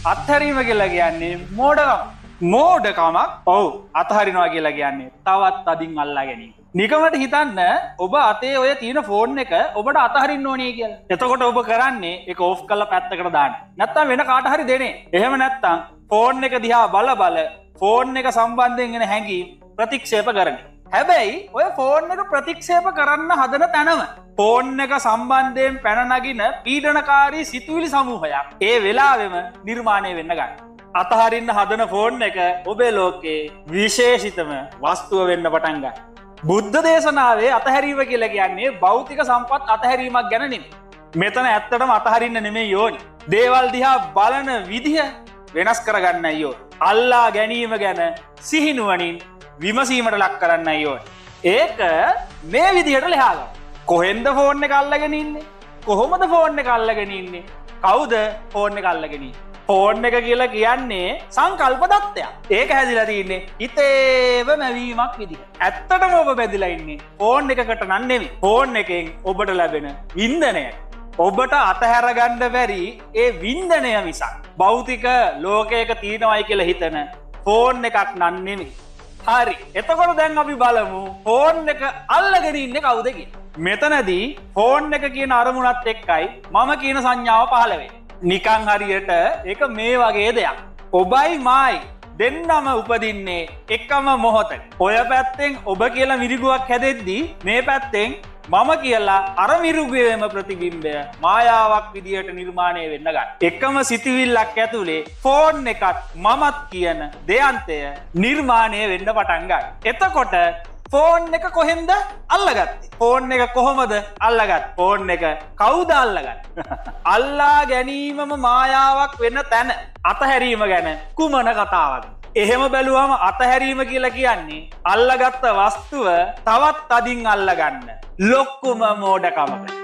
අත්හැරීම කියලා කියන්නේ මෝඩකම. මෝඩකමක්. ඔව්. අත්හරිනවා කියලා කියන්නේ තවත් අදින් අල්ලා ගැනීම. නිකමට හිතන්න ඔබ අතේ ඔය තියෙන ෆෝන් එක ඔබට අතහරින්න ඕනේ කියලා. එතකොට ඔබ කරන්නේ ඒක ඕෆ් කරලා පැත්තකට දාන්න. නැත්තම් වෙන කාට හරි දෙන්නේ. එහෙම නැත්තම් ෆෝන් එක දිහා බල ෆෝන් එක සම්බන්ධයෙන් එන හැඟීම් ප්‍රතික්ෂේප කරන්නේ. හැබැයි ඔය ෆෝන් එක ප්‍රතික්ෂේප කරන්න හදන තැනම ෆෝන් එක සම්බන්ධයෙන් පැන නගින පීඩනකාරී සිතුවිලි සමූහයක් ඒ වෙලාවෙම නිර්මාණය වෙන්න ගන්න. අතහරින්න හදන ෆෝන් එක ඔබේ ලෝකේ විශේෂිතම වස්තුව වෙන්න පටන් ගන්න. බුද්ධ දේශනාවේ අතහැරීම කියලා කියන්නේ භෞතික සම්පත් අතහැරීමක් ගැන නෙමෙයි. මෙතන ඇත්තටම අතහරින්න නෙමෙයි ඕනේ. දේවල් දිහා බලන විදිහ වෙනස් කරගන්නයි ඕනේ. අල්ලා ගැනීම ගැන සිහිනුවණින් විමසීමට ලක් කරන්නයි ඕනේ. ඒක මේ විදිහට ලියා ගන්න. කොහෙන්ද ෆෝන් එක අල්ලගෙන ඉන්නේ? කොහොමද ෆෝන් එක අල්ලගෙන ඉන්නේ? කවුද ෆෝන් එක අල්ලගෙන ඉන්නේ? ෆෝන් එක කියලා කියන්නේ සංකල්ප දත්තයක්. ඒක හැදිලා තින්නේ හිතේව මැවීමක් විදිහට. ඇත්තටම ඔබ බැඳිලා ඉන්නේ ෆෝන් එකකට නන් නෙමෙයි. ෆෝන් එකෙන් ඔබට ලැබෙන වින්දනය. ඔබට අතහැර ගන්න බැරි ඒ වින්දනය මිසක් භෞතික ලෝකයක තියෙනවයි කියලා හිතන ෆෝන් එකක් නන් නෙමෙයි. හරි. එතකොට දැන් අපි බලමු ෆෝන් එක අල්ලගෙන ඉන්නේ කවුද කියලා. මෙතනදී ෆෝන් එක කියන අරමුණත් එක්කයි මම කියන සංඥාව පහළ වෙන්නේ. නිකං හරියට ඒක මේ වගේ දෙයක්. ඔබයි මායි දෙන්නම උපදින්නේ එකම මොහොතක. ඔය පැත්තෙන් ඔබ කියලා මිරිගුවක් හැදෙද්දී මේ පැත්තෙන් මම කියලා අර මිරිගුවේම ප්‍රතිබිම්බය මායාවක් විදියට නිර්මාණය වෙන්න ගන්න. එකම සිතුවිල්ලක් ඇතුලේ ෆෝන් එකත් මමත් කියන දෙයන්තය නිර්මාණය වෙන්න පටන් ගන්න. එතකොට ෆෝන් එක කොහෙන්ද අල්ලගත්තේ? ෆෝන් එක කොහොමද අල්ලගත්තේ? ෆෝන් එක කවුද අල්ලගත්තේ? අල්ලා ගැනීමම මායාවක් වෙන තැන අතහැරීම ගැන කුමන කතාවක්ද? එහෙම බැලුවම අතහැරීම කියලා කියන්නේ අල්ලගත්ත වස්තුව තවත් අදින් අල්ලගන්න ලොක්කුම මෝඩකමක්.